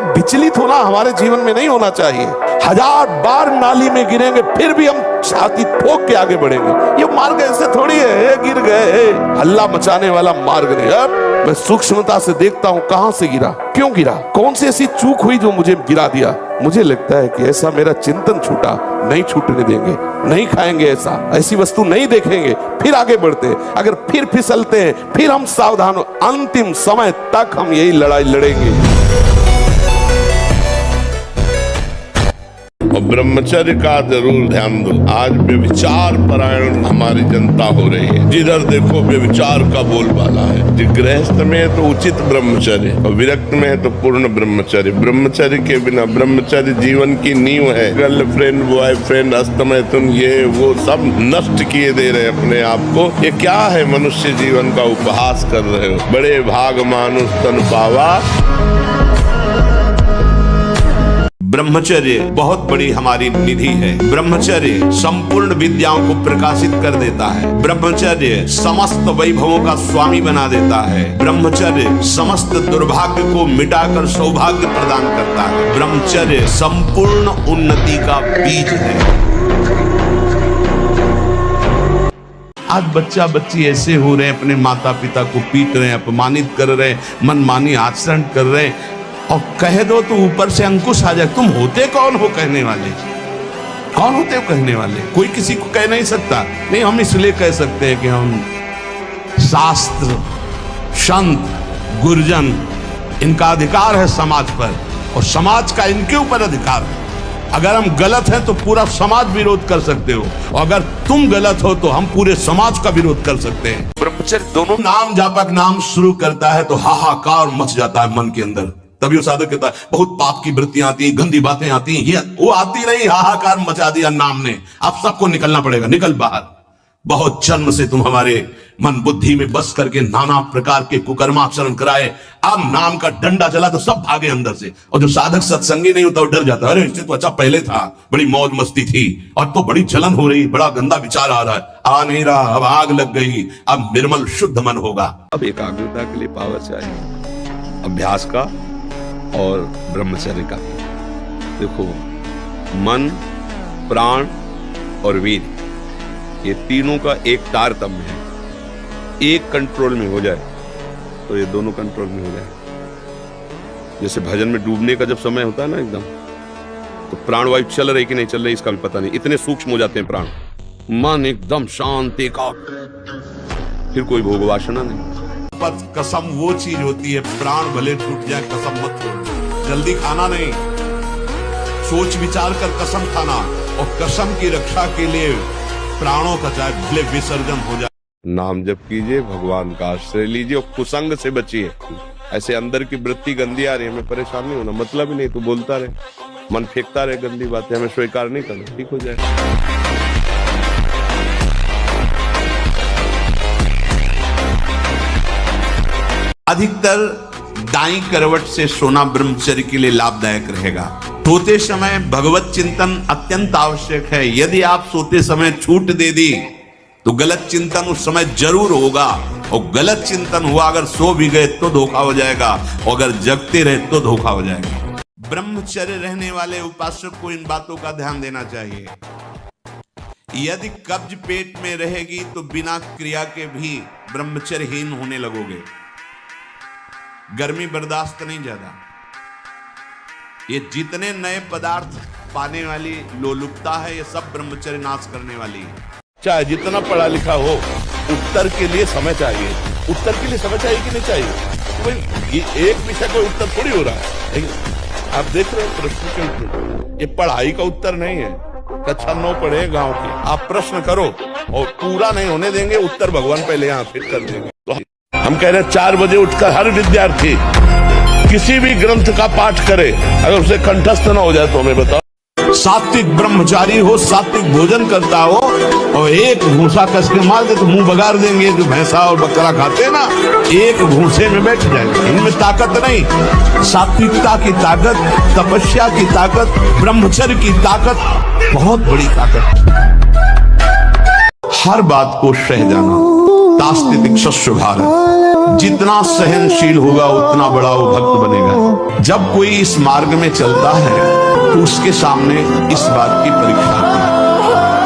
विचलित होना हमारे जीवन में नहीं होना चाहिए। 1000 बार नाली में गिरेंगे फिर भी हम छाती ठोक के आगे बढ़ेंगे। ये मार्ग ऐसे थोड़ी है गिर गए, हल्ला मचाने वाला मार्ग नहीं। अब मैं सूक्ष्मता से देखता हूँ कहां से गिरा, क्यों गिरा, कौन सी ऐसी चूक हुई जो मुझे गिरा दिया। मुझे लगता है कि ऐसा मेरा चिंतन छूटा, नहीं छूटने देंगे, नहीं खाएंगे ऐसी वस्तु नहीं देखेंगे, फिर आगे बढ़ते हैं। अगर फिर फिसलते हैं फिर हम सावधान हो, अंतिम समय तक हम यही लड़ाई लड़ेंगे। और ब्रह्मचर्य का जरूर ध्यान दो। आज व्यभिचार परायण हमारी जनता हो रही है, जिधर देखो व्यभिचार का बोलबाला है। गृहस्थ में है तो उचित ब्रह्मचर्य, और विरक्त में है तो पूर्ण ब्रह्मचर्य। ब्रह्मचर्य के बिना, ब्रह्मचर्य जीवन की नींव है। गर्लफ्रेंड, बॉयफ्रेंड, अस्तमैथुन, ये वो सब नष्ट किए दे रहे अपने आप को। ये क्या है, मनुष्य जीवन का उपहास कर रहे हो। बड़े भाग मानुष तन पावा। ब्रह्मचर्य बहुत बड़ी हमारी निधि है। ब्रह्मचर्य संपूर्ण विद्याओं को प्रकाशित कर देता है। ब्रह्मचर्य समस्त वैभवों का स्वामी बना देता है। ब्रह्मचर्य समस्त दुर्भाग्य को मिटाकर सौभाग्य प्रदान करता है। ब्रह्मचर्य संपूर्ण उन्नति का बीज है। आज बच्चा बच्ची ऐसे हो रहे हैं, अपने माता पिता को पीट रहे हैं, अपमानित कर रहे हैं, मनमानी आचरण कर रहे हैं, और कह दो तो ऊपर से अंकुश आ जाए। तुम होते कौन हो कहने वाले? कौन होते हो कहने वाले? कोई किसी को कह नहीं सकता। नहीं, हम इसलिए कह सकते हैं कि हम शास्त्र, संत, गुरुजन, इनका अधिकार है समाज पर, और समाज का इनके ऊपर अधिकार है। अगर हम गलत हैं तो पूरा समाज विरोध कर सकते हो, और अगर तुम गलत हो तो हम पूरे समाज का विरोध कर सकते हैं। ब्रह्मचर्य दोनों नाम जापक नाम शुरू करता है तो हाहाकार मच जाता है मन के अंदर। तभी वो साधक कहता है बहुत पाप की वृत्तियां आती, गंदी बातें आती, ये वो आती नहीं, हाहाकार मचा दिया नाम ने। अब सबको निकलना पड़ेगा, निकल बाहर। बहुत जन्म से तुम हमारे मन बुद्धि में बस करके नाना प्रकार के कुकर्माचरण कराए। अब नाम का डंडा चला तो सब भागे अंदर से, और जो साधक सत्संगी नहीं होता वो डर जाता है। अरे इससे तो अच्छा पहले था, बड़ी मौज मस्ती थी, और तो बड़ी जलन हो रही, बड़ा गंदा विचार आ रहा है, आ नहीं रहा, अब आग लग गई, अब निर्मल शुद्ध मन होगा। अब एकाग्रता के लिए पावर चाहिए, अभ्यास का और ब्रह्मचर्य का। देखो, मन, प्राण और वीर, ये तीनों का एक तारतम्य है। एक कंट्रोल में हो जाए तो ये दोनों कंट्रोल में हो जाए। जैसे भजन में डूबने का जब समय होता है ना एकदम, तो प्राणवायु चल रही कि नहीं चल रही इसका भी पता नहीं, इतने सूक्ष्म हो जाते हैं प्राण। मन एकदम शांत, एकाग्र, फिर कोई भोग वासना नहीं। पर कसम वो चीज होती है, प्राण भले टूट जाए कसम मत तोड़ो। जल्दी खाना नहीं, सोच विचार कर कसम खाना, और कसम की रक्षा के लिए प्राणों का चाहे भले विसर्जन हो जाए। नाम जप कीजिए, भगवान का आश्रय लीजिए, और कुसंग से बचिए। ऐसे अंदर की वृत्ति गंदी आ रही है, हमें परेशान नहीं होना, मतलब ही नहीं, तो बोलता रहे, मन फेंकता रहे गंदी बातें, हमें स्वीकार नहीं करना, ठीक हो जाए। अधिकतर दाईं करवट से सोना ब्रह्मचर्य के लिए लाभदायक रहेगा। सोते समय भगवत चिंतन अत्यंत आवश्यक है। यदि आप सोते समय छूट दे दी तो गलत चिंतन उस समय जरूर होगा, और गलत चिंतन हुआ अगर सो भी गए तो धोखा हो जाएगा, और अगर जगते रहे तो धोखा हो जाएगा। ब्रह्मचर्य रहने वाले उपासक को इन बातों का ध्यान देना चाहिए। यदि कब्ज पेट में रहेगी तो बिना क्रिया के भी ब्रह्मचर्यहीन होने लगोगे। गर्मी बर्दाश्त नहीं ज्यादा, ये जितने नए पदार्थ पाने वाली लोलुपता है, ये सब ब्रह्मचर्य नाश करने वाली है। चाहे जितना पढ़ा लिखा हो, उत्तर के लिए समय चाहिए। उत्तर के लिए समय चाहिए कि नहीं चाहिए? कोई ये एक विषय का उत्तर थोड़ी हो रहा है। लेकिन आप देख रहे हो प्रश्न के उत्तर, ये पढ़ाई का उत्तर नहीं है। कक्षा 9 पढ़े गांव के, आप प्रश्न करो और पूरा नहीं होने देंगे, उत्तर भगवान पहले यहाँ फिर कर देंगे। तो हम कह रहे हैं 4 बजे उठकर हर विद्यार्थी किसी भी ग्रंथ का पाठ करे, अगर उसे कंठस्थ न हो जाए तो हमें बताओ। सात्विक ब्रह्मचारी हो, सात्विक भोजन करता हो, और एक भूसा कस के मार दे तो मुंह बगाड़ देंगे। जो भैंसा और बकरा खाते हैं ना, एक भूसे में बैठ जाएंगे। इनमें ताकत नहीं। सात्विकता की ताकत, तपस्या की ताकत, ब्रह्मचर्य की ताकत बहुत बड़ी ताकत। हर बात को सह जाना। तास्तिक शस्त्र भारत। जितना सहनशील होगा उतना बड़ा वो भक्त बनेगा। जब कोई इस मार्ग में चलता है तो उसके सामने इस बात की परीक्षा आती है,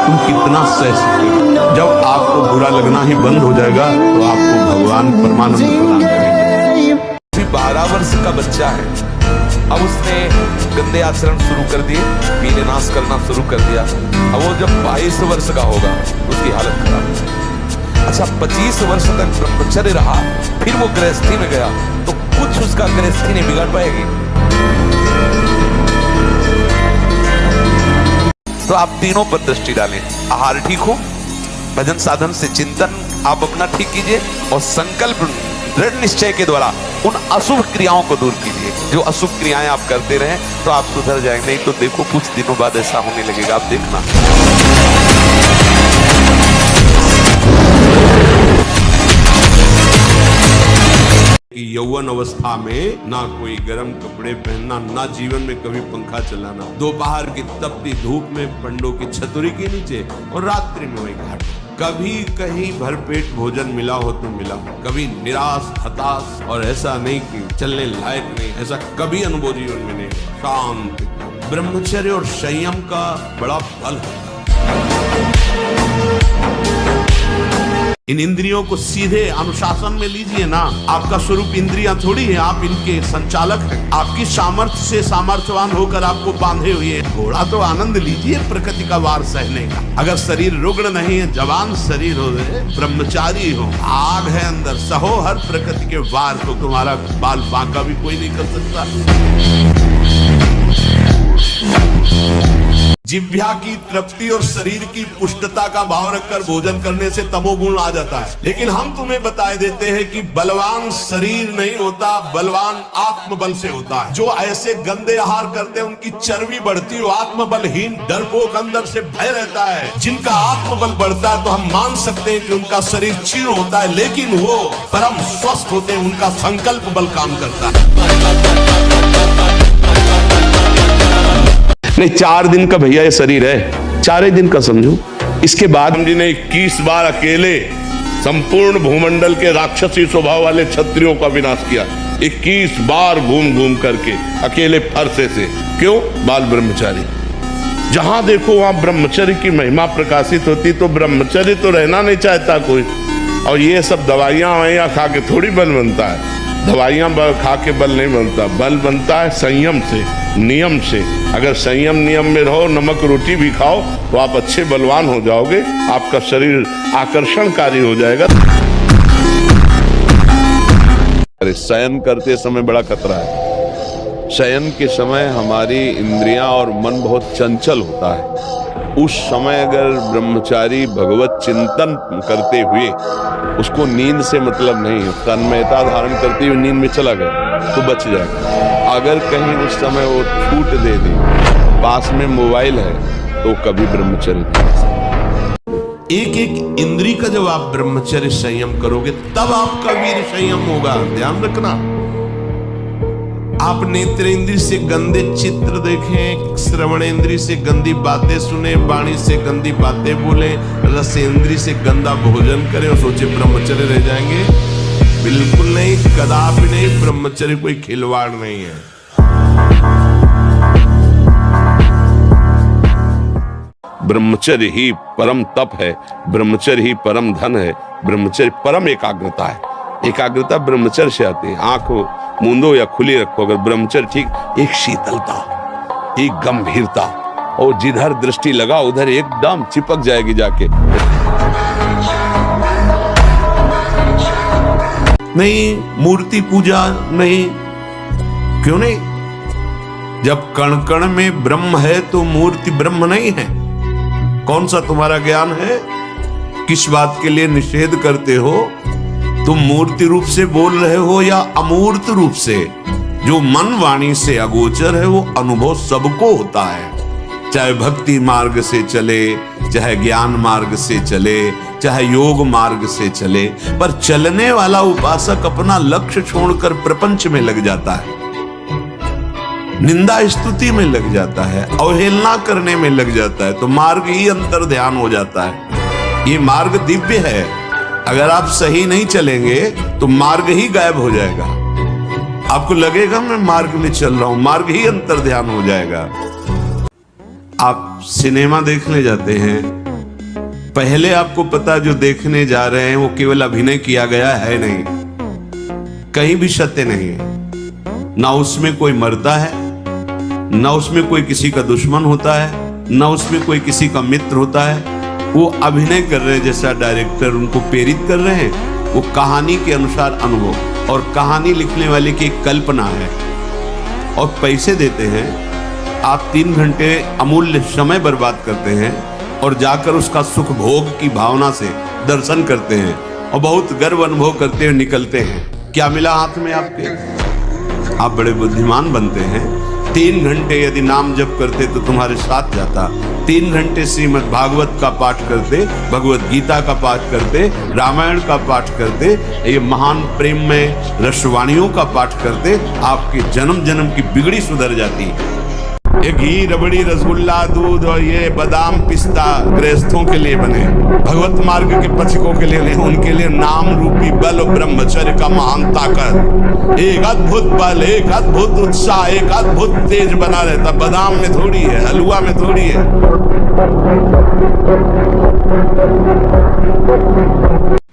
तुम कितना सह सकते हो। जब आपको बुरा लगना ही बंद हो जाएगा तो आपको भगवान परमानंद प्रदान करेंगे। 12 वर्ष का बच्चा है, अब उसने गंदे आचरण शुरू कर दिए, पीने नाश करना शुरू कर दिया। अब वो जब 22 वर्ष का होगा उसकी हालत खराब हो जाएगी। अच्छा, 25 वर्ष तक ब्रह्मचर्य रहा, फिर वो गृहस्थी में गया तो कुछ उसका गृहस्थी नहीं बिगाड़ पाएगी। तो आप तीनों पर दृष्टि डालें। आहार ठीक हो, भजन साधन से चिंतन आप अपना ठीक कीजिए और संकल्प दृढ़ निश्चय के द्वारा उन अशुभ क्रियाओं को दूर कीजिए। जो अशुभ क्रियाएं आप करते रहें तो आप सुधर जाएंगे, नहीं तो देखो कुछ दिनों बाद ऐसा होने लगेगा, आप देखना। यौवन अवस्था में ना कोई गर्म कपड़े पहनना, ना जीवन में कभी पंखा चलाना, दोपहर की तपती धूप में पंडों की छतरी के नीचे और रात्रि में वही घाट। कभी कहीं भरपेट भोजन मिला हो तो मिला, कभी निराश हताश और ऐसा नहीं कि चलने लायक नहीं, ऐसा कभी अनुभव जीवन में नहीं। शांति, ब्रह्मचर्य और संयम का बड़ा बल होता है। इन इंद्रियों को सीधे अनुशासन में लीजिए ना। आपका स्वरूप इंद्रियां थोड़ी है, आप इनके संचालक हैं। आपकी सामर्थ्य से सामर्थ्यवान होकर आपको बांधे हुए हैं। थोड़ा तो आनंद लीजिए प्रकृति का वार सहने का। अगर शरीर रुग्ण नहीं है, जवान शरीर हो, ब्रह्मचारी हो, आग है अंदर, सहो हर प्रकृति के वार, तो तुम्हारा बाल बांका भी कोई नहीं कर सकता। जिह्वा की तृप्ति और शरीर की पुष्टता का भाव रखकर भोजन करने से तमोगुण आ जाता है। लेकिन हम तुम्हें बताए देते हैं कि बलवान शरीर नहीं होता, बलवान आत्मबल से होता है। जो ऐसे गंदे आहार करते हैं उनकी चर्बी बढ़ती है, आत्मबलहीन डरपोक अंदर से भय रहता है। जिनका आत्मबल बढ़ता है तो हम मान सकते हैं कि उनका शरीर क्षीण होता है, लेकिन वो परम स्वस्थ होते हैं, उनका संकल्प बल काम करता है। नहीं, 4 दिन का भैया ये शरीर है, 4 दिन का समझो। इसके बाद हम जी ने 21 बार अकेले संपूर्ण भूमंडल के राक्षसी स्वभाव वाले क्षत्रियों का विनाश किया। 21 बार घूम घूम करके अकेले फरसे से। क्यों? बाल ब्रह्मचारी। जहां देखो वहां ब्रह्मचर्य की महिमा प्रकाशित होती, तो ब्रह्मचर्य तो रहना नहीं चाहता कोई। और ये सब दवाइयां ववाइयां खा के थोड़ी बल बनता है। दवाइयां खा के बल नहीं बनता, बल बनता है संयम से, नियम से। अगर संयम नियम में रहो, नमक रोटी भी खाओ, तो आप अच्छे बलवान हो जाओगे, आपका शरीर आकर्षणकारी हो जाएगा। अरे शयन करते समय बड़ा खतरा है। शयन के समय हमारी इंद्रियां और मन बहुत चंचल होता है। उस समय अगर ब्रह्मचारी भगवत चिंतन करते हुए, उसको नींद से मतलब नहीं है, तन्मयता धारण करते हुए नींद में चला गया तो बच जाएगा। अगर कहीं उस समय वो छूट दे दे, पास में मोबाइल है, तो कभी ब्रह्मचर्य नहीं। एक एक इंद्री का जब आप ब्रह्मचर्य संयम करोगे तब आपका वीर संयम होगा। ध्यान रखना। आप नेत्रेंद्री से गंदे चित्र देखें, श्रवणेंद्री से गंदी बातें सुने, वाणी से गंदी बातें बोले, रसेंद्री से गंदा भोजन करें और सोचे ब्रह्मचर्य रह जाएंगे। बिल्कुल नहीं, कदापि नहीं। ब्रह्मचर्य कोई खिलवाड़ नहीं है। ब्रह्मचर्य ही परम तप है, ब्रह्मचर्य ही परम धन है, ब्रह्मचर्य परम एकाग्रता है। एकाग्रता ब्रह्मचर्य से आती है। आंख मूंदो या खुली रखो, अगर ब्रह्मचर्य ठीक, एक शीतलता, एक गंभीरता, और जिधर दृष्टि लगा उधर एकदम चिपक जाएगी जाके। नहीं, मूर्ति पूजा नहीं। क्यों नहीं? जब कण कण में ब्रह्म है तो मूर्ति ब्रह्म नहीं है। कौन सा तुम्हारा ज्ञान है? किस बात के लिए निषेध करते हो? तुम मूर्ति रूप से बोल रहे हो या अमूर्त रूप से? जो मन वाणी से अगोचर है वो अनुभव सबको होता है। चाहे भक्ति मार्ग से चले, चाहे ज्ञान मार्ग से चले, चाहे योग मार्ग से चले, पर चलने वाला उपासक अपना लक्ष्य छोड़कर प्रपंच में लग जाता है, निंदा स्तुति में लग जाता है, अवहेलना करने में लग जाता है, तो मार्ग ही अंतर ध्यान हो जाता है। ये मार्ग दिव्य है। अगर आप सही नहीं चलेंगे तो मार्ग ही गायब हो जाएगा। आपको लगेगा मैं मार्ग में चल रहा हूं, मार्ग ही अंतर्ध्यान हो जाएगा। आप सिनेमा देखने जाते हैं, पहले आपको पता जो देखने जा रहे हैं वो केवल अभिनय किया गया है नहीं, कहीं भी सत्य नहीं है। ना उसमें कोई मरता है, ना उसमें कोई किसी का दुश्मन होता है, ना उसमें कोई किसी का मित्र होता है। वो अभिनय कर रहे हैं, जैसा डायरेक्टर उनको प्रेरित कर रहे हैं, वो कहानी के अनुसार अनुभव, और कहानी लिखने वाले की एक कल्पना है और पैसे देते हैं। आप 3 घंटे अमूल्य समय बर्बाद करते हैं और जाकर उसका सुख भोग की भावना से दर्शन करते हैं और बहुत गर्व अनुभव करते हुए निकलते हैं। क्या मिला हाथ में आपके? आप बड़े बुद्धिमान बनते हैं। 3 घंटे यदि नाम जप करते तो तुम्हारे साथ जाता, 3 घंटे श्रीमद् भागवत का पाठ करते, भगवत गीता का पाठ करते, रामायण का पाठ करते, ये महान प्रेम में रसवाणियों का पाठ करते, आपके जन्म जन्म की बिगड़ी सुधर जाती। ये घी, रबड़ी, रसगुल्ला, दूध और ये बादाम, पिस्ता गृहस्थों के लिए बने, भगवत मार्ग के पथिकों के लिए नहीं, उनके लिए नाम रूपी बल और ब्रह्मचर्य का महान ताकत, एक अद्भुत बल, एक अद्भुत उत्साह, एक अद्भुत तेज बना रहता। बादाम में थोड़ी है, हलवा में थोड़ी है।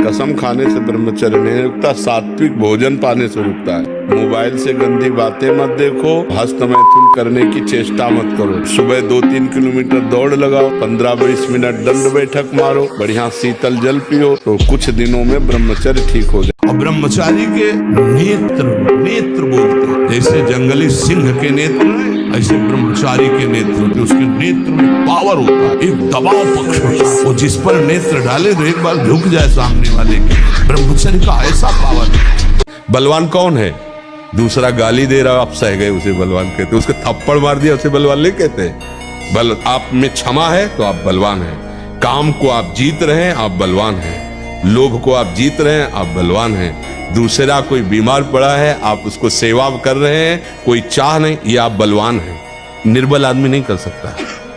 कसम खाने से ब्रह्मचर्य नहीं रुकता, सात्विक भोजन पाने से रुकता है। मोबाइल से गंदी बातें मत देखो, हस्त मैथुन करने की चेष्टा मत करो। सुबह 2-3 किलोमीटर दौड़ लगाओ, 15-20 मिनट दंड बैठक मारो, बढ़िया शीतल जल पियो, तो कुछ दिनों में ब्रह्मचर्य ठीक हो जाए। और ब्रह्मचारी के नेत्र बोलते हैं, जैसे जंगली सिंह के नेत्र ऐसे ब्रह्मचारी के नेत्र होते, उसके नेत्र में पावर होता है, एक दबाव पक्ष होता है। वो जिस पर नेत्र डाले तो एक बार झुक जाए सामने वाले के। ब्रह्मचर्य का ऐसा पावर। बलवान कौन है? दूसरा गाली दे रहा, आप सह गए उसे बलवान कहते, उसके थप्पड़ मार दिया उसे बलवान नहीं कहते। बल आप में क्षमा है तो आप बलवान हैं, काम को आप जीत रहे हैं आप बलवान हैं, लोभ को आप जीत रहे हैं आप बलवान हैं, दूसरा कोई बीमार पड़ा है आप उसको सेवा कर रहे हैं, कोई चाह नहीं, ये आप बलवान हैं। निर्बल आदमी नहीं कर सकता।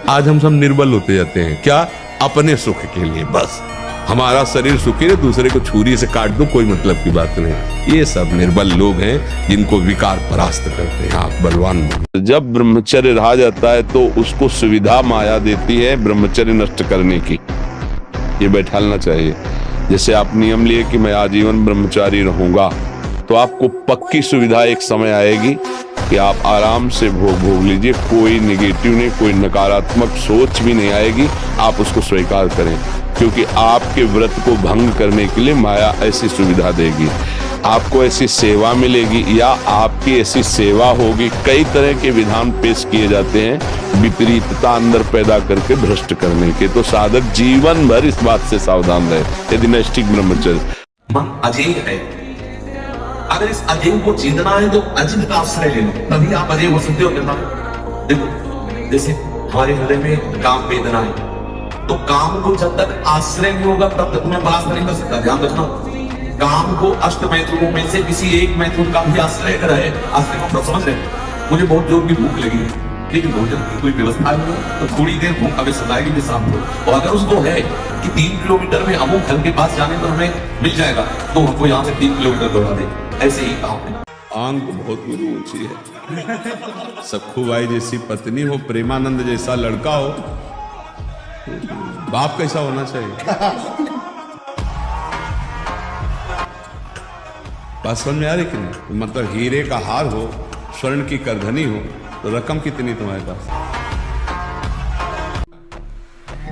आज हम सब निर्बल होते जाते हैं, क्या? अपने सुख के लिए, बस हमारा शरीर सुखी रहे, दूसरे को छुरी से काट दो, कोई मतलब की बात नहीं। ये सब निर्बल लोग हैं जिनको विकार परास्त करते हैं। आप बलवान बनो। जब ब्रह्मचर्य रहा जाता है तो उसको सुविधा माया देती है ब्रह्मचर्य नष्ट करने की, ये बैठालना चाहिए। जैसे आप नियम लिए कि मैं आजीवन ब्रह्मचारी रहूंगा, तो आपको पक्की सुविधा एक समय आएगी कि आप आराम से भोग लीजिए, कोई निगेटिव नहीं, कोई नकारात्मक सोच भी नहीं आएगी। आप उसको स्वीकार करें, क्योंकि आपके व्रत को भंग करने के लिए माया ऐसी सुविधा देगी। आपको ऐसी सेवा मिलेगी या आपकी ऐसी सेवा होगी। कई तरह के विधान पेश किए जाते हैं विपरीतता अंदर पैदा करके भ्रष्ट करने के, तो साधक जीवन भर इस बात से सावधान रहे। यदि नैष्ठिक ब्रह्मचर्य मन अजेय है, अगर इस अजेय को जीतना है तो अजित का आश्रय ले लो, तभी आप अजेय हो सकते हो। देखो, जैसे हमारे हृदय में काम वेदना है, तो काम को जब तक आश्रय नहीं होगा तब तक तुम्हें परास्त नहीं कर सकता। ध्यान रखना, काम को अष्ट मैथुनों में से किसी एक मैथुन का भी आश्रय करे। आश्रय को समझ रहे? मुझे बहुत जोर की भूख लगी है, लेकिन भोजन की कोई व्यवस्था नहीं है, तो थोड़ी देर भूख हमें सताएगी भी शाम को। और अगर उसको है कि 3 किलोमीटर में अमुक घर के पास जाने पर हमें मिल जाएगा, तो हमको यहाँ से 3 किलोमीटर दौड़ा दे। ऐसे ही काम है। आंख बहुत ऊंची है। सखुबाई जैसी पत्नी हो, प्रेमानंद जैसा लड़का हो, बाप कैसा होना चाहिए? बात समझ में आ रही कि नहीं? मतलब हीरे का हार हो, स्वर्ण की करधनी हो, तो रकम कितनी तुम्हारे पास?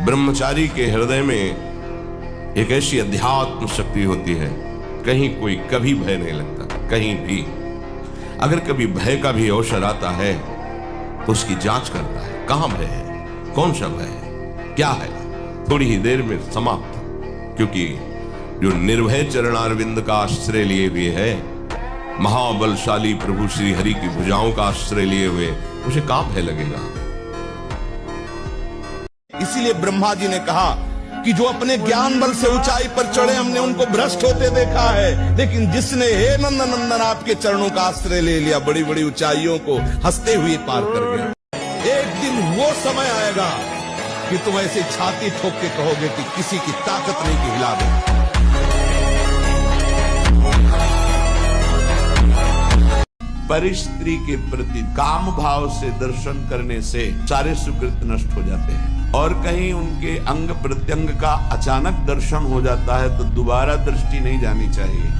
ब्रह्मचारी के हृदय में एक ऐसी अध्यात्म शक्ति होती है, कहीं कोई कभी भय नहीं लगता, कहीं भी। अगर कभी भय का भी अवसर आता है तो उसकी जांच करता है, कहां भय है, कौन सा भय है, क्या है, थोड़ी ही देर में समाप्त। क्योंकि जो निर्भय चरणारविंद का आश्रय लिए हुए है, महाबलशाली प्रभु श्री हरि की भुजाओं का आश्रय लिए हुए, उसे कहां भय लगेगा। इसीलिए ब्रह्मा जी ने कहा कि जो अपने ज्ञान बल से ऊंचाई पर चढ़े, हमने उनको भ्रष्ट होते देखा है, लेकिन जिसने हे नंदन नंदन आपके चरणों का आश्रय ले लिया, बड़ी बड़ी ऊंचाइयों को हंसते हुए पार कर गया। एक दिन वो समय आएगा कि तुम ऐसे छाती ठोक के कहोगे कि किसी की ताकत नहीं कि हिला दे। परिस्त्री के प्रति काम भाव से दर्शन करने से सारे सुकृत नष्ट हो जाते हैं। और कहीं उनके अंग प्रत्यंग का अचानक दर्शन हो जाता है तो दोबारा दृष्टि नहीं जानी चाहिए।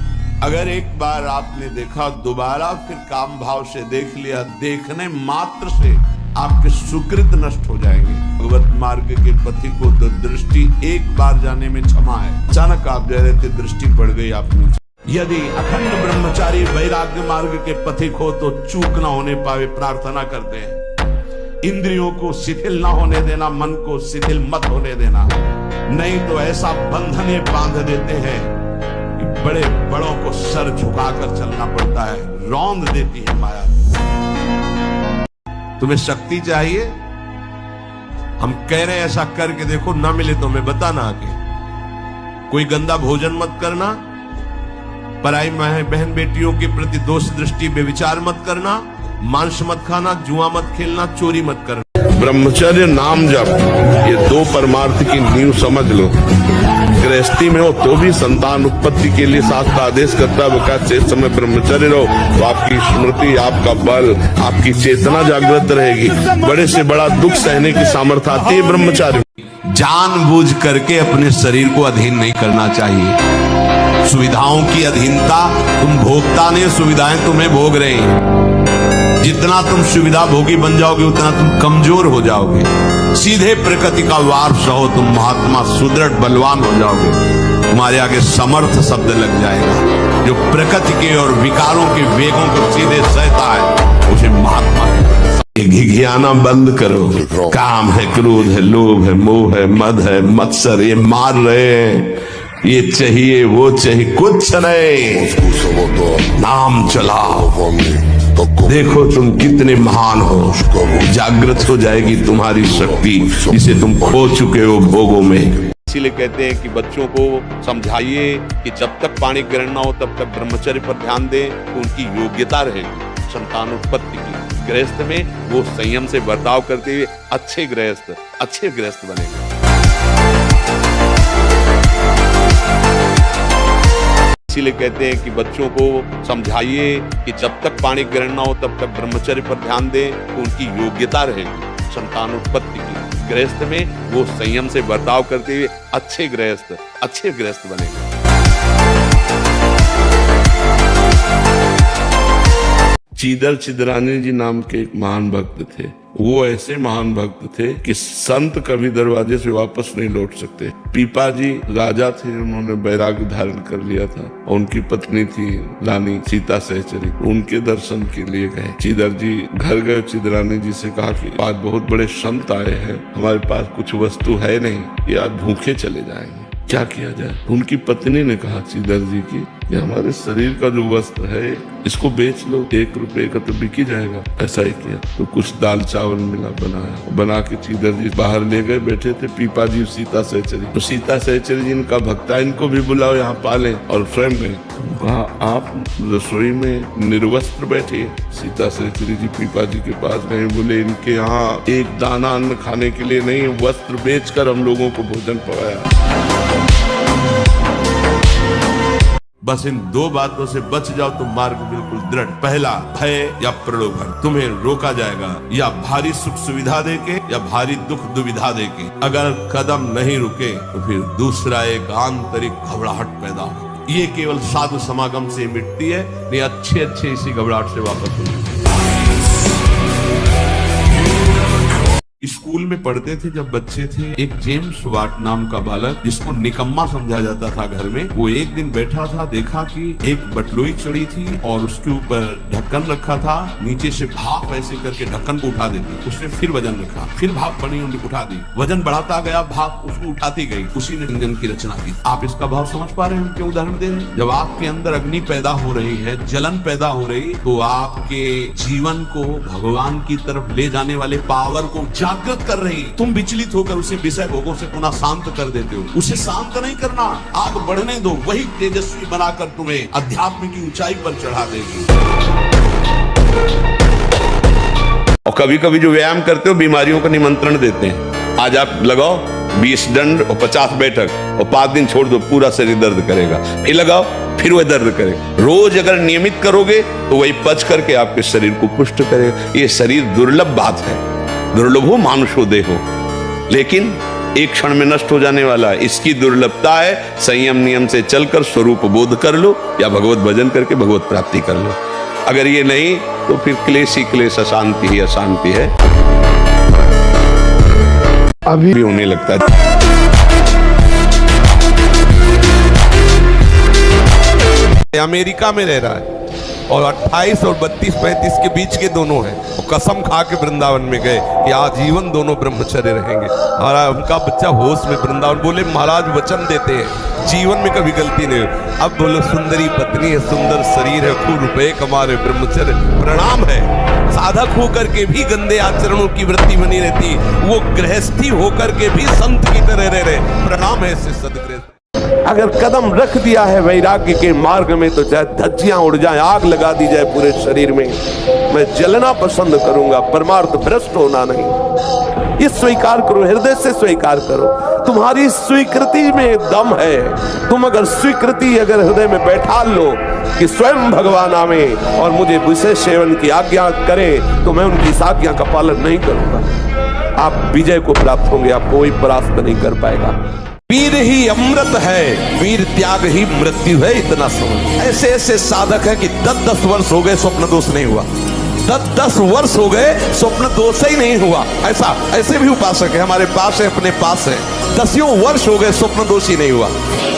अगर एक बार आपने देखा, दोबारा फिर काम भाव से देख लिया, देखने मात्र से आपके सुकृत नष्ट हो जाएंगे। भगवत मार्ग के पथि को तो दृष्टि एक बार जाने में क्षमा है। अचानक आप जा रहे थे, दृष्टि पड़ गई आपने। यदि अखंड ब्रह्मचारी वैराग्य मार्ग के पथिक हो तो चूक ना होने पावे प्रार्थना करते हैं। इंद्रियों को शिथिल ना होने देना, मन को शिथिल मत होने देना, नहीं तो ऐसा बंधन बांध देते हैं कि बड़े बड़ों को सर झुकाकर चलना पड़ता है, रौंद देती है माया। तुम्हें शक्ति चाहिए, हम कह रहे हैं ऐसा करके देखो, ना मिले तो हमें बताना आके। कोई गंदा भोजन मत करना, पराई बहन बेटियों के प्रति दोष दृष्टि बेविचार मत करना, मांस मत खाना, जुआ मत खेलना, चोरी मत करना। ब्रह्मचर्य नाम जप, ये दो परमार्थ की नींव समझ लो। गृहस्थी में हो तो भी संतान उत्पत्ति के लिए शास्त्र आदेश करता है बका चेत समय ब्रह्मचर्य रहो, तो आपकी स्मृति, आपका बल, आपकी चेतना जागृत रहेगी। बड़े से बड़ा दुख सहने की सामर्थ्य आती है ब्रह्मचार्य। जानबूझ करके अपने शरीर को अधीन नहीं करना चाहिए। सुविधाओं की अधीनता, तुम भोगता नहीं, सुविधाएं तुम्हें भोग रही हैं। जितना तुम सुविधा भोगी बन जाओगे उतना तुम कमजोर हो जाओगे। सीधे प्रकृति का वारस हो, तुम महात्मा सुदृढ़ बलवान हो जाओगे। तुम्हारे आगे समर्थ शब्द लग जाएगा। जो प्रकृति के और विकारों के वेगों को सीधे सहता है उसे महात्मा है। घिघियाना बंद करो। काम है, क्रोध है, लोभ है, मोह है, मद है, मत्सर, ये मार रहे हैं। ये चाहिए, वो चाहिए, कुछ नहीं, नाम चलाओ। देखो तुम कितने महान हो। जागृत हो जाएगी तुम्हारी शक्ति जिसे तुम खो चुके हो भोगों में। इसीलिए कहते हैं कि बच्चों को समझाइए कि जब तक पाणी ग्रहण ना हो तब तक ब्रह्मचर्य पर ध्यान दें, तो उनकी योग्यता रहेगी संतान उत्पत्ति की। गृहस्थ में वो संयम से बर्ताव करते हुए अच्छे गृहस्थ बनेंगे। इसीलिए कहते हैं कि बच्चों को समझाइए कि जब तक पाणी ग्रहण ना हो तब तक ब्रह्मचर्य पर ध्यान दें, तो उनकी योग्यता रहेगी संतान उत्पत्ति की। गृहस्थ में वो संयम से बर्ताव करते हुए अच्छे गृहस्थ बनेंगे। चीदर चिदरानी जी नाम के एक महान भक्त थे। वो ऐसे महान भक्त थे कि संत कभी दरवाजे से वापस नहीं लौट सकते। पीपा जी राजा थे, उन्होंने वैराग्य धारण कर लिया था और उनकी पत्नी थी रानी सीता सहचरी। उनके दर्शन के लिए गए। चीदर जी घर गए, चिदरानी जी से कहा कि आज बहुत बड़े संत आए हैं, हमारे पास कुछ वस्तु है नहीं, ये आज भूखे चले जाएंगे, क्या किया जाए। उनकी पत्नी ने कहा चीदर जी की, ये हमारे शरीर का जो वस्त्र है इसको बेच लो, 1 रुपए का तो बिक ही जाएगा। ऐसा ही किया तो कुछ दाल चावल मिला, बना के चीदर जी बाहर ले गए। बैठे थे पीपा जी सीता सहचरी, तो सीता सहचरी जी इनका भक्ता, इनको भी बुलाओ यहाँ पाले, और स्वयं गए। कहा आप रसोई में निर्वस्त्र बैठे। सीता सहचरी जी पीपा जी के पास गए, बोले इनके यहाँ एक दाना अन्न खाने के लिए नहीं, वस्त्र बेचकर हम लोगों को भोजन पकाया। बस इन 2 बातों से बच जाओ तो मार्ग बिल्कुल दृढ़। पहला, भय या प्रलोभन, तुम्हें रोका जाएगा या भारी सुख सुविधा देके या भारी दुख दुविधा देके। अगर कदम नहीं रुके तो फिर दूसरा एक आंतरिक घबराहट पैदा हो। ये केवल साधु समागम से मिटती है, नहीं अच्छे इसी घबराहट से वापस होती है। स्कूल में पढ़ते थे जब बच्चे थे, एक जेम्स वाट नाम का बालक जिसको निकम्मा समझा जाता था घर में, वो एक दिन बैठा था, देखा कि एक बटलोई चढ़ी थी और उसके ऊपर ढक्कन रखा था, नीचे से भाप ऐसे करके ढक्कन को उठा देती। उसने फिर वजन रखा, फिर भाप बनी, उन्हें उठा दी, वजन बढ़ाता गया, भाप उसको उठाती गई। उसी ने इंजन की रचना की। आप इसका भाव समझ पा रहे हैं क्यों उदाहरण दे रहे हैं? जब आपके अंदर अग्नि पैदा हो रही है, जलन पैदा हो रही, तो आपके जीवन को भगवान की तरफ ले जाने वाले पावर को जागृत कर रही। तुम विचलित होकर उसे विषय भोगों से पुनः शांत कर देते हो। उसे शांत नहीं करना, आग बढ़ने दो, वही तेजस्वी बनाकर तुम्हें अध्यात्म की ऊंचाई पर चढ़ा देगी। और कभी कभी जो व्यायाम करते हो बीमारियों का निमंत्रण देते हैं। आज आप लगाओ 20 दंड और 50 बैठक और 5 दिन छोड़ दो, पूरा शरीर दर्द करेगा। फिर लगाओ, फिर वह दर्द करेगा। रोज अगर नियमित करोगे तो वही पच करके आपके शरीर को पुष्ट करेगा। ये शरीर दुर्लभ बात है, दुर्लभ हो मानुषो देहो, लेकिन एक क्षण में नष्ट हो जाने वाला है। इसकी दुर्लभता है संयम नियम से चलकर स्वरूप बोध कर लो या भगवत भजन करके भगवत प्राप्ति कर लो। अगर ये नहीं तो फिर क्लेश ही क्लेश, अशांति ही अशांति है, अभी भी होने लगता है। अमेरिका में रह रहा है और 28 और 32-35 के बीच के दोनों हैं। वो कसम खा के वृंदावन में गए कि आजीवन दोनों ब्रह्मचर्य रहेंगे। और उनका बच्चा होश में वृंदावन, बोले महाराज वचन देते हैं जीवन में कभी गलती नहीं हो। अब बोलो सुंदरी पत्नी है, सुंदर शरीर है, खूब रुपए कमा रहे, ब्रह्मचर्य प्रणाम है। साधक होकर के भी गंदे आचरणों की वृत्ति बनी रहती, वो गृहस्थी होकर के भी संत की तरह रह रहे, प्रणाम है ऐसे सदगृहस्थ। अगर कदम रख दिया है वैराग्य के मार्ग में तो चाहे धज्जियां उड़ जाए, आग लगा दी जाए पूरे शरीर में, मैं जलना पसंद करूंगा, परमार्थ भ्रष्ट होना नहीं। ये स्वीकार करो, हृदय से स्वीकार करो। तुम्हारी स्वीकृति में दम है। तुम अगर स्वीकृति अगर हृदय में बैठा लो कि स्वयं भगवान आवे और मुझे विशेष सेवन की आज्ञा करें, तो मैं उनकी इस आज्ञा का पालन नहीं करूंगा। आप विजय को प्राप्त होंगे, आप कोई परास्त नहीं कर पाएगा। वीर ही अमृत है, वीर त्याग ही मृत्यु है, इतना समझ। ऐसे ऐसे साधक है कि 10-10 वर्ष हो गए स्वप्न दोष नहीं हुआ, 10-10 वर्ष हो गए स्वप्न दोष ही नहीं हुआ। ऐसे भी उपासक है हमारे पास है, अपने पास है, 10 वर्ष हो गए स्वप्न दोष ही नहीं हुआ।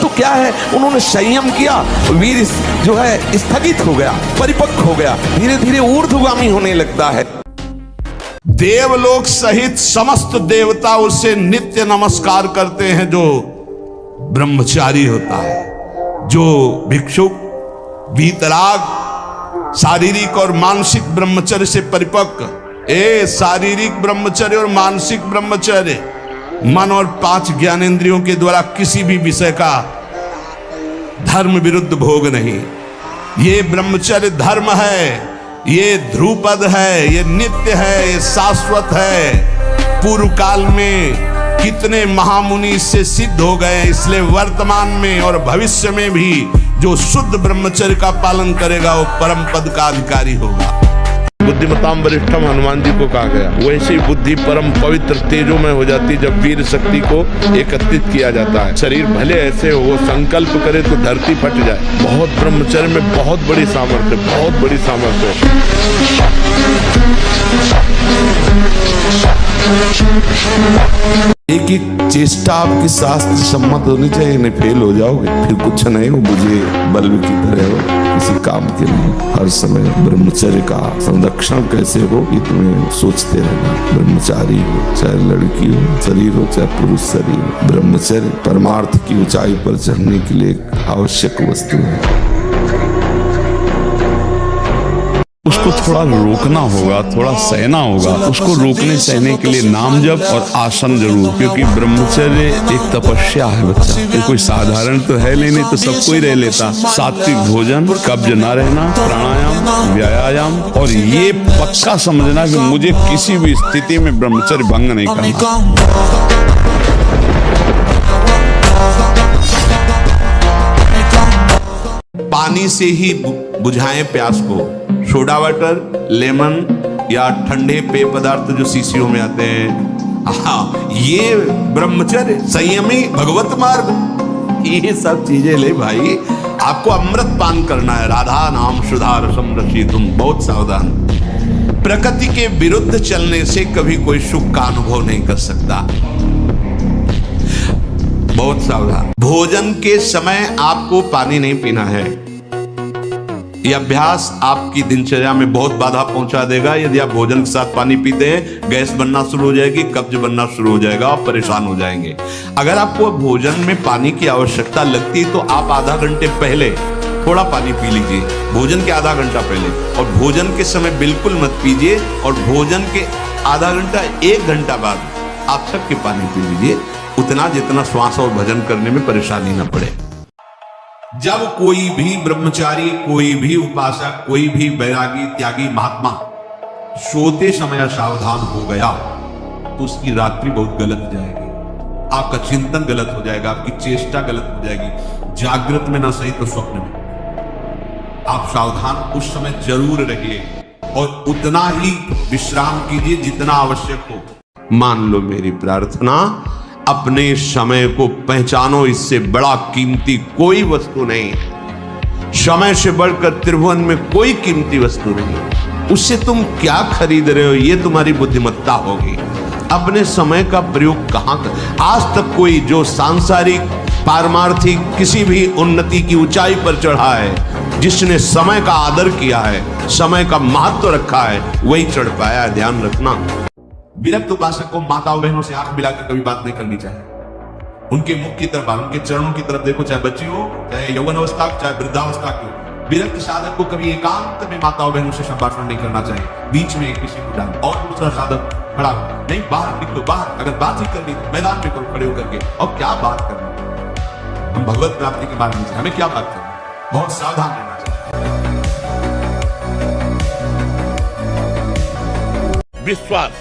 तो क्या है, उन्होंने संयम किया, वीर जो है स्थगित हो गया, परिपक्व हो गया, धीरे धीरे ऊर्ध्वगामी होने लगता है। देवलोक सहित समस्त देवता उससे नित्य नमस्कार करते हैं जो ब्रह्मचारी होता है, जो भिक्षुक, वीतराग, शारीरिक और मानसिक ब्रह्मचर्य से परिपक्व। शारीरिक ब्रह्मचर्य और मानसिक ब्रह्मचर्य, मन और 5 ज्ञानेंद्रियों के द्वारा किसी भी विषय का धर्म विरुद्ध भोग नहीं। ये ब्रह्मचर्य धर्म है, ये ध्रुपद है, ये नित्य है, ये शाश्वत है। पूर्व काल में कितने महामुनि इससे सिद्ध हो गए, इसलिए वर्तमान में और भविष्य में भी जो शुद्ध ब्रह्मचर्य का पालन करेगा वो परम पद का अधिकारी होगा। बुद्धिमताम वरिष्ठम हनुमान जी को कहा गया, वैसे ही बुद्धि परम पवित्र तेजोमय हो जाती जब वीर शक्ति को एकत्रित किया जाता है। शरीर भले ऐसे हो, संकल्प करे तो धरती फट जाए। बहुत ब्रह्मचर्य में बहुत बड़ी सामर्थ्य, बहुत बड़ी सामर्थ्य। एक एक चेष्टा आपकी शास्त्र सम्मत होनी चाहिए, नहीं फेल हो जाओगे, फिर कुछ नहीं हो, मुझे बल्ब की तरह हो, किसी काम के नहीं। हर समय ब्रह्मचर्य का संरक्षण कैसे हो ये तुम्हें सोचते रहना। ब्रह्मचारी हो, चाहे लड़की हो, शरीर हो, चाहे पुरुष शरीर हो, ब्रह्मचर्य परमार्थ की ऊंचाई पर चढ़ने के लिए एक आवश्यक वस्तु है। उसको थोड़ा रोकना होगा, थोड़ा सहना होगा। उसको रोकने सहने के लिए नाम जप और आसन जरूर, क्योंकि ब्रह्मचर्य एक तपस्या है बच्चा, ये कोई साधारण तो है नहीं तो सब कोई रह लेता। सात्विक भोजन, कब्ज न रहना, प्राणायाम, व्यायाम, और ये पक्का समझना कि मुझे किसी भी स्थिति में ब्रह्मचर्य भंग नहीं करना। पानी से ही बुझाएं प्यास को। सोडा वाटर, लेमन या ठंडे पेय पदार्थ जो शीशियों में आते हैं, ये ब्रह्मचर्य, संयमी भगवत मार्ग, ये सब चीजें ले भाई। आपको अमृत पान करना है, राधा नाम सुधा रसम रसी, तुम बहुत सावधान। प्रकृति के विरुद्ध चलने से कभी कोई सुख का अनुभव नहीं कर सकता, बहुत सावधान। भोजन के समय आपको पानी नहीं पीना है। यह अभ्यास आपकी दिनचर्या में बहुत बाधा पहुंचा देगा। यदि आप भोजन के साथ पानी पीते हैं, गैस बनना शुरू हो जाएगी, कब्ज बनना शुरू हो जाएगा, आप परेशान हो जाएंगे। अगर आपको भोजन में पानी की आवश्यकता लगती है तो आप आधा घंटे पहले थोड़ा पानी पी लीजिए, भोजन के आधा घंटा पहले, और भोजन के समय बिल्कुल मत पीजिए, और भोजन के आधा घंटा 1 घंटा बाद आप सबके पानी पी लीजिए, उतना जितना श्वास और भजन करने में परेशानी न पड़े। जब कोई भी ब्रह्मचारी, कोई भी उपासक, कोई भी वैरागी, त्यागी महात्मा सोते समय सावधान हो गया तो उसकी रात्रि बहुत गलत जाएगी। आपका चिंतन गलत हो जाएगा, आपकी चेष्टा गलत हो जाएगी। जागृत में ना सही तो स्वप्न में आप सावधान उस समय जरूर रहिए और उतना ही विश्राम कीजिए जितना आवश्यक हो। मान लो मेरी प्रार्थना, अपने समय को पहचानो, इससे बड़ा कीमती कोई वस्तु नहीं है। समय से बढ़कर त्रिभुवन में कोई कीमती वस्तु नहीं है। उससे तुम क्या खरीद रहे हो, ये तुम्हारी बुद्धिमत्ता होगी। अपने समय का प्रयोग कहां कर, आज तक कोई जो सांसारिक पारमार्थिक किसी भी उन्नति की ऊंचाई पर चढ़ा है, जिसने समय का आदर किया है, समय का महत्व रखा है, वही चढ़ पाया। ध्यान रखना, विरक्त उपासक को माताओं बहनों से आंख मिलाकर कभी बात नहीं करनी चाहिए। उनके मुख की तरफ, उनके चरणों की तरफ देखो, चाहे बच्ची हो, चाहे यौवन अवस्था, चाहे वृद्धावस्था की हो। विरक्त साधक को कभी एकांत में माताओं बहनों से संभाषण नहीं करना चाहिए, बीच में किसी को डाल। और दूसरा साधक खड़ा हो, नहीं बाहर निकलो, बाहर अगर बात ही करनी तो मैदान में करो खड़े होकर के। और क्या बात करनी, हम भगवत प्राप्ति की बात नहीं चाहिए, हमें क्या बात करनी, बहुत सावधान रहना चाहिए। विश्वास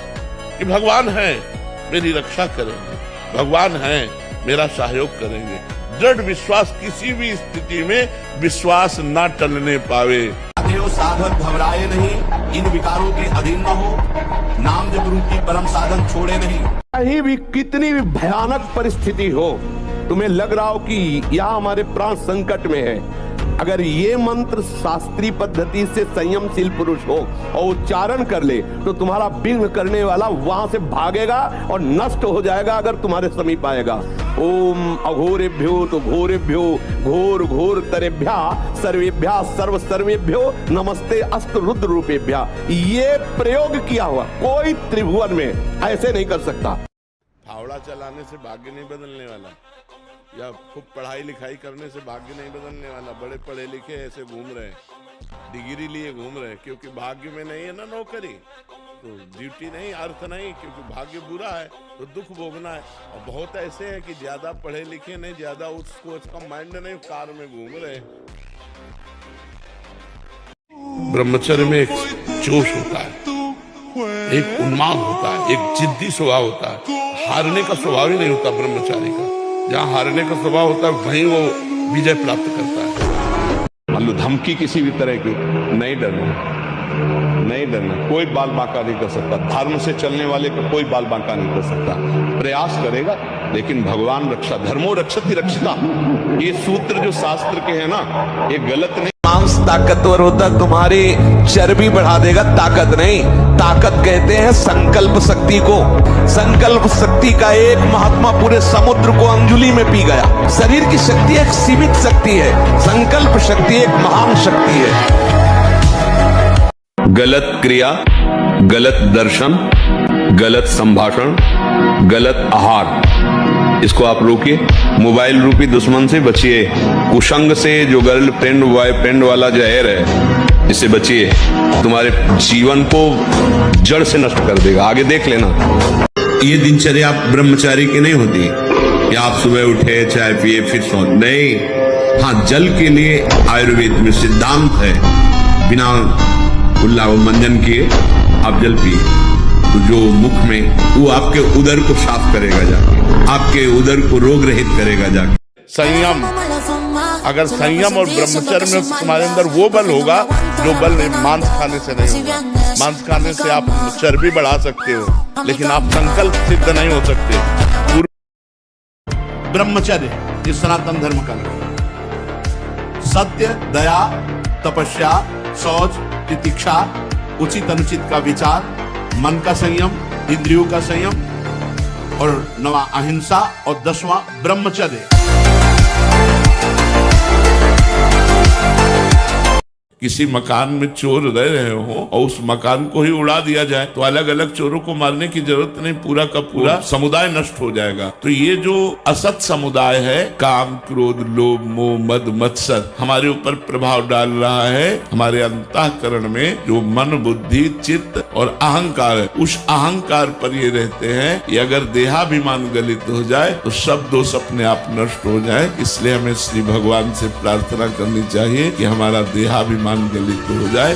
कि भगवान है, मेरी रक्षा करेंगे, भगवान है, मेरा सहयोग करेंगे। दृढ़ विश्वास, किसी भी स्थिति में विश्वास न टलने पावे। साधक घबराए नहीं, इन विकारों के अधीन न हो, नाम जप रूपी परम साधन छोड़े नहीं। कहीं भी कितनी भी भयानक परिस्थिति हो, तुम्हें लग रहा हो कि यहाँ हमारे प्राण संकट में है, अगर ये मंत्र शास्त्रीय पद्धति से संयमशील पुरुष हो और उच्चारण कर ले तो तुम्हारा विघ्न करने वाला वहां से भागेगा और नष्ट हो जाएगा अगर तुम्हारे समीप आएगा। ओम अघोरेभ्यो तो घोरेभ्यो घोर घोर तरेभ्या सर्वेभ्या सर्व सर्वेभ्यो नमस्ते अस्त रुद्र रूपेभ्या। ये प्रयोग किया हुआ कोई त्रिभुवन में ऐसे नहीं कर सकता। फावड़ा चलाने से भाग्य नहीं बदलने वाला, या खूब पढ़ाई लिखाई करने से भाग्य नहीं बदलने वाला। बड़े पढ़े लिखे ऐसे घूम रहे हैं, डिग्री लिए घूम रहे हैं, क्योंकि भाग्य में नहीं है ना नौकरी, तो ड्यूटी नहीं, अर्थ नहीं, क्योंकि भाग्य बुरा है तो दुख भोगना है। और बहुत ऐसे हैं कि ज्यादा पढ़े लिखे नहीं, ज्यादा उसको उसका माइंड नहीं, कार में घूम रहे हैं। ब्रह्मचर्य में एक जोश होता है, एक उन्माद होता है, एक जिद्दी स्वभाव होता है। हारने का स्वभाव ही नहीं होता ब्रह्मचारी का। जहाँ हारने का स्वभाव होता है वहीं वो विजय प्राप्त करता है। मान लो धमकी किसी भी तरह की, नहीं डरना, नहीं डरना। कोई बाल बांका नहीं कर सकता, धर्म से चलने वाले का कोई बाल बांका नहीं कर सकता। प्रयास करेगा, लेकिन भगवान रक्षा, धर्मो रक्षति रक्षिता, ये सूत्र जो शास्त्र के हैं ना, ये गलत नहीं। मांस ताकतवर होता, तुम्हारी चर्बी बढ़ा देगा, ताकत नहीं। ताकत कहते हैं संकल्प शक्ति को। संकल्प शक्ति का एक महात्मा पूरे समुद्र को अंजुलि में पी गया। शरीर की शक्ति एक सीमित शक्ति है, संकल्प शक्ति एक महान शक्ति है। गलत क्रिया, गलत दर्शन, गलत संभाषण, गलत आहार, इसको आप रोकिए। मोबाइल रूपी दुश्मन से बचिए। कुसंग से, जो गर्लफ्रेंड बॉयफ्रेंड वाला जहर है, इससे बचिए। तुम्हारे जीवन को जड़ से नष्ट कर देगा। आगे देख लेना। ये दिनचर्या ब्रह्मचारी की नहीं होती कि आप सुबह उठे, चाय पिए, फिर सो, नहीं। हाँ, जल के लिए आयुर्वेद में सिद्धांत है, बिना कुल्ला मंजन किए आप जल पिए, तो जो मुख में, वो आपके उदर को साफ करेगा जाके, आपके उदर को रोग रहित करेगा जाके। संयम, अगर संयम और ब्रह्मचर्य में तुम्हारे अंदर वो बल होगा जो बल मांस खाने से नहीं होगा। मांस खाने से आप चर्बी बढ़ा सकते हो, लेकिन आप संकल्प सिद्ध नहीं हो सकते। ब्रह्मचर्य ये सनातन धर्म का नाम। सत्य, दया, तपस्या, शौच, तितिक्षा, उचित अनुचित का विचार, मन का संयम, इंद्रियों का संयम, और 9वां अहिंसा, और 10वां ब्रह्मचर्य। किसी मकान में चोर रह रहे हो और उस मकान को ही उड़ा दिया जाए तो अलग अलग चोरों को मारने की जरूरत नहीं, पूरा का पूरा समुदाय नष्ट हो जाएगा। तो ये जो असत समुदाय है, काम, क्रोध, लोभ, मोह, मद, मत्सर, हमारे ऊपर प्रभाव डाल रहा है। हमारे अंतःकरण में जो मन, बुद्धि, चित्त और अहंकार है, उस अहंकार पर ये रहते हैं कि अगर देहाभिमान गलित हो जाए तो सब दोष अपने आप नष्ट हो जाए। इसलिए हमें श्री भगवान से प्रार्थना करनी चाहिए कि हमारा देहाभिमान गलित हो जाए।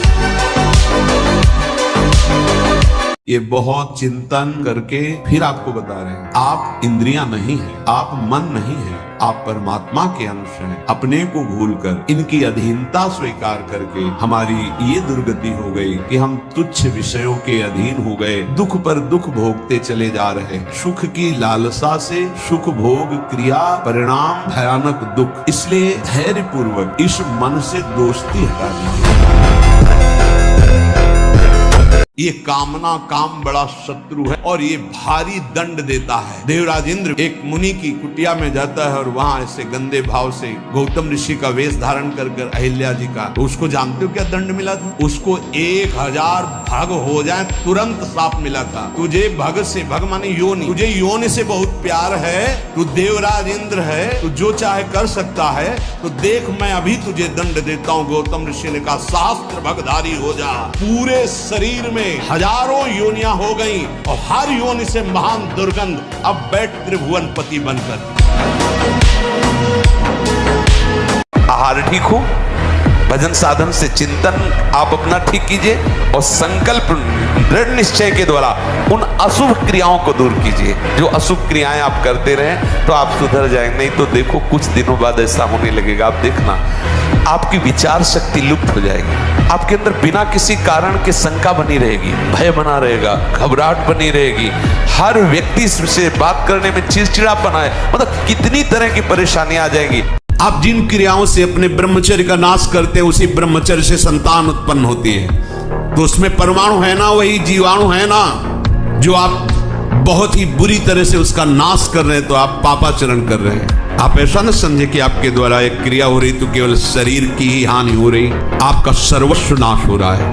ये बहुत चिंतन करके फिर आपको बता रहे हैं, आप इंद्रियां नहीं हैं, आप मन नहीं हैं, आप परमात्मा के अंश हैं। अपने को भूलकर इनकी अधीनता स्वीकार करके हमारी ये दुर्गति हो गई कि हम तुच्छ विषयों के अधीन हो गए, दुख पर दुख भोगते चले जा रहे। सुख की लालसा से सुख भोग क्रिया परिणाम भयानक दुख। इसलिए धैर्य पूर्वक इस मन से दोस्ती हटा दीजिए। ये कामना काम बड़ा शत्रु है और ये भारी दंड देता है। देवराज इंद्र एक मुनि की कुटिया में जाता है और वहां ऐसे गंदे भाव से गौतम ऋषि का वेश धारण कर अहिल्या जी का, तो उसको जानते हो क्या दंड मिला था? उसको 1000 भग हो जाए तुरंत साफ मिला था। तुझे भग से, भग माने योनि, तुझे योनि से बहुत प्यार है, तू देवराज इंद्र है, तू जो चाहे कर सकता है, तो देख मैं अभी तुझे दंड देता हूँ। गौतम ऋषि ने कहा शास्त्र भगधारी हो जा। पूरे शरीर में हजारों योनियां हो गई और हर योनि से महान दुर्गंध। अब बैठ त्रिभुवनपति बनकर। आहार ठीक हो, भजन साधन से चिंतन आप अपना ठीक कीजिए और संकल्प दृढ़ निश्चय के द्वारा उन अशुभ क्रियाओं को दूर कीजिए। जो अशुभ क्रियाएं आप करते रहें तो आप सुधर जाएंगे। नहीं तो देखो कुछ दिनों बाद ऐसा होने लगेगा, आप देखना आपकी विचार शक्ति लुप्त हो जाएगी। आपके अंदर बिना किसी कारण के शंका बनी रहेगी, भय बना रहेगा, घबराहट बनी रहेगी, हर व्यक्ति से बात करने में चिड़चिड़ापन आए, मतलब कितनी तरह की परेशानी आ जाएगी। आप जिन क्रियाओं से अपने ब्रह्मचर्य का नाश करते हैं उसी ब्रह्मचर्य से संतान उत्पन्न होती है। तो उसमें परमाणु है ना, वही जीवाणु है ना, जो आप बहुत ही बुरी तरह से उसका नाश कर रहे हैं। तो आप पापाचरण कर रहे हैं। आप ऐसा न समझे कि आपके द्वारा एक क्रिया हो रही तो केवल शरीर की ही हानि हो रही, आपका सर्वस्व नाश हो रहा है,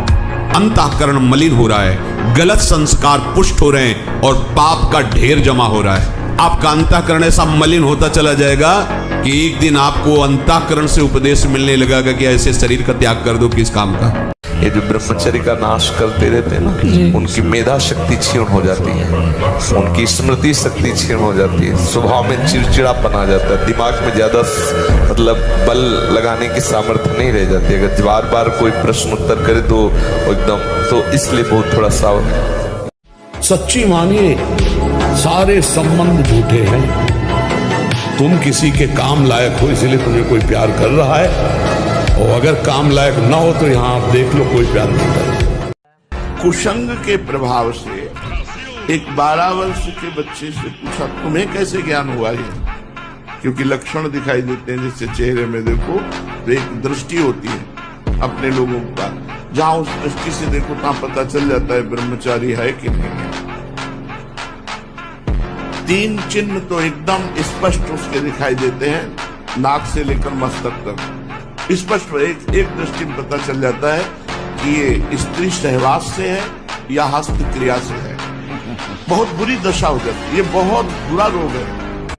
अंतःकरण मलिन हो रहा है, गलत संस्कार पुष्ट हो रहे हैं और पाप का ढेर जमा हो रहा है। आपका अंतःकरण ऐसा मलिन होता चला जाएगा कि एक दिन आपको अंतःकरण से उपदेश मिलने लगेगा कि ऐसे शरीर का त्याग कर दो, किस काम का। ये जो ब्रह्मचर्य का नाश करते रहते हैं ना, उनकी मेधा शक्ति क्षीण हो जाती है, उनकी स्मृति शक्ति क्षीण हो जाती है, स्वभाव में चिड़चिड़ापन आ जाता है, दिमाग में ज्यादा मतलब बल लगाने की सामर्थ्य नहीं रह जाती। अगर बार बार कोई प्रश्न उत्तर करे तो एकदम, तो इसलिए बहुत थोड़ा सावधान। सच्ची मानिए सारे संबंध झूठे हैं। तुम किसी के काम लायक हो इसलिए तुम्हें कोई प्यार कर रहा है, और अगर काम लायक ना हो तो यहां आप देख लो कोई प्यार नहीं करता। कुसंग के प्रभाव से एक 12 वर्ष के बच्चे से पूछा तुम्हें कैसे ज्ञान हुआ ये? क्योंकि लक्षण दिखाई देते हैं, जैसे चेहरे में देखो तो एक दृष्टि होती है अपने लोगों का, जहां उस दृष्टि से देखो तहां पता चल जाता है ब्रह्मचारी है कि नहीं है। 3 चिन्ह तो एकदम स्पष्ट उसके दिखाई देते हैं, नाक से लेकर मस्तक तक स्पष्ट एक दृष्टि में पता चल जाता है कि ये स्त्री सहवास से है या हस्त क्रिया से है। बहुत बुरी दशा हो जाती है, ये बहुत बुरा रोग है।